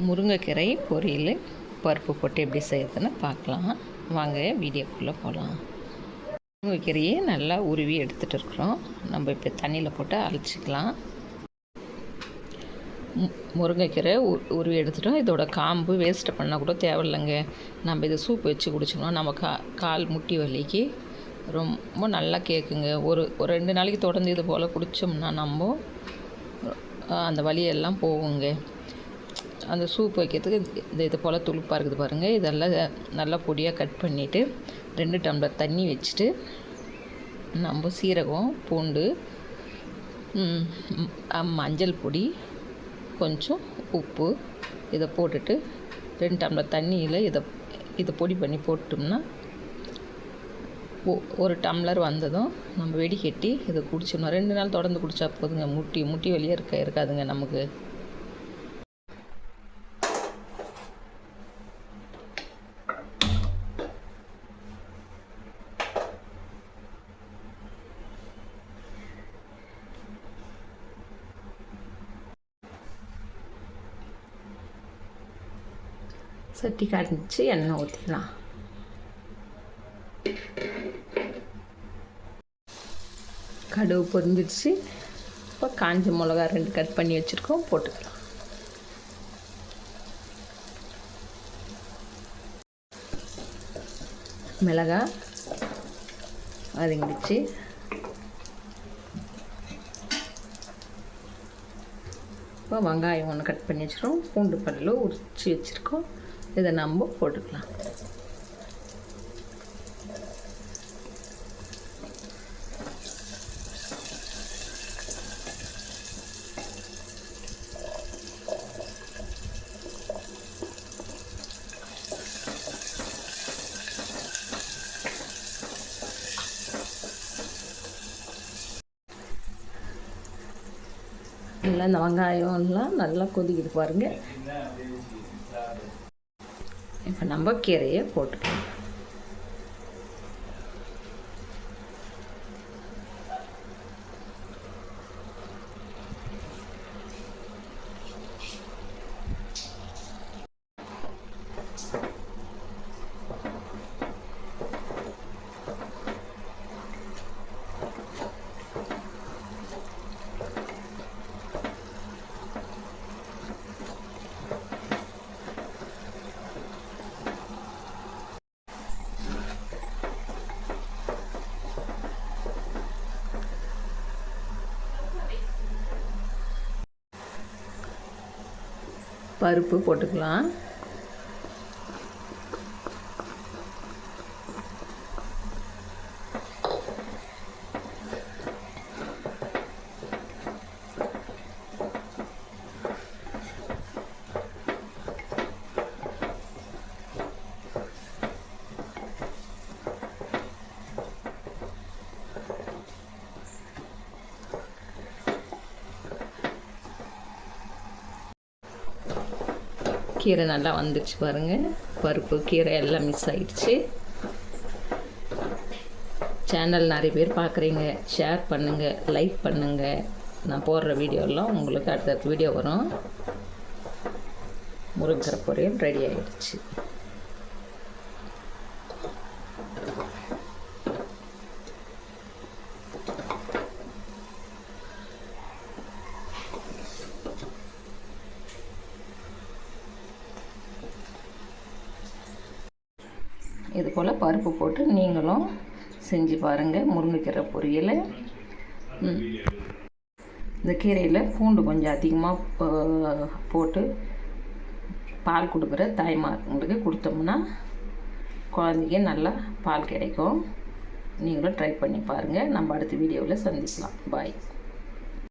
முருங்கைக்கீரை பொரியல் பருப்பு போட்டு எப்படி செய்யறதுன்னு பார்க்கலாம். வாங்க வீடியோக்குள்ளே போகலாம். முருங்கைக்கீரையை நல்லா உருவி எடுத்துகிட்டு இருக்கிறோம். நம்ம இப்போ தண்ணியில் போட்டு அரைச்சிக்கலாம். முருங்கைக்கீரை உருவி எடுத்துட்டோம். இதோட காம்பு வேஸ்ட்டு பண்ணால் கூட தேவையில்லைங்க. நம்ம இதை சூப் வச்சு குடிச்சோம்னா நம்ம கால் முட்டி வலிக்கு ரொம்ப நல்லா கேட்குங்க. ஒரு 2 நாளைக்கு தொடர்ந்து இது போல் குடித்தோம்னா நம்ம அந்த வலியெல்லாம் போகுங்க. அந்த சூப் வைக்கிறதுக்கு இது போல் துளுப்பாக இருக்குது பாருங்கள். இதெல்லாம் நல்லா பொடியாக கட் பண்ணிவிட்டு 2 டம்ளர் தண்ணி வச்சுட்டு நம்ம சீரகம், பூண்டு, மஞ்சள் பொடி, கொஞ்சம் உப்பு இதை போட்டுட்டு 2 டம்ளர் தண்ணியில் இதை பொடி பண்ணி போட்டோம்னா 1 டம்ளர் வந்ததும் நம்ம வெடிக்கட்டி இதை குடிச்சோம்னா 2 நாள் தொடர்ந்து குடித்தா போதுங்க. முட்டி வலியே இருக்காதுங்க நமக்கு. சட்டி காய்ச்சி எண்ணெய் ஊற்றிக்கலாம். கடுகு பொரிஞ்சிடுச்சு. இப்போ காஞ்ச மிளகா 2 கட் பண்ணி வச்சுருக்கோம், போட்டுக்கலாம். மிளகா வதங்கிடுச்சு. இப்போ வெங்காயம் 1 கட் பண்ணி வச்சுருக்கோம், பூண்டு பல்லு உரித்து வச்சுருக்கோம். இதை நம்ம போட்டுக்கலாம். நல்லா இந்த வெங்காயம்லாம் நல்லா கொதிக்குது பாருங்கள். இப்போ நம்ம கீரையை போட்டுக்கலாம். பருப்பு போட்டுக்கலாம். கீரை நல்லா வந்துடுச்சு பாருங்கள். பருப்பு கீரை எல்லாம் மிக்ஸ் ஆகிடுச்சு. சேனல் நிறைய பேர் பார்க்குறீங்க, ஷேர் பண்ணுங்கள், லைக் பண்ணுங்கள். நான் போடுற வீடியோலாம் உங்களுக்கு அடுத்தடுத்த வீடியோ வரும். முருங்கீரை பொரியல் ரெடி ஆகிடுச்சு. இது போல் பருப்பு போட்டு நீங்களும் செஞ்சு பாருங்கள். முருங்கைக்கீரை பொரியல். இந்த கீரையில் பூண்டு கொஞ்சம் அதிகமாக போட்டு பால் கொடுக்குற தாய்மார்களுக்கு கொடுத்தோம்னா குழந்தைங்க நல்லா பால் கிடைக்கும். நீங்களும் ட்ரை பண்ணி பாருங்கள். நம்ம அடுத்த வீடியோவில் சந்திக்கலாம். பாய்.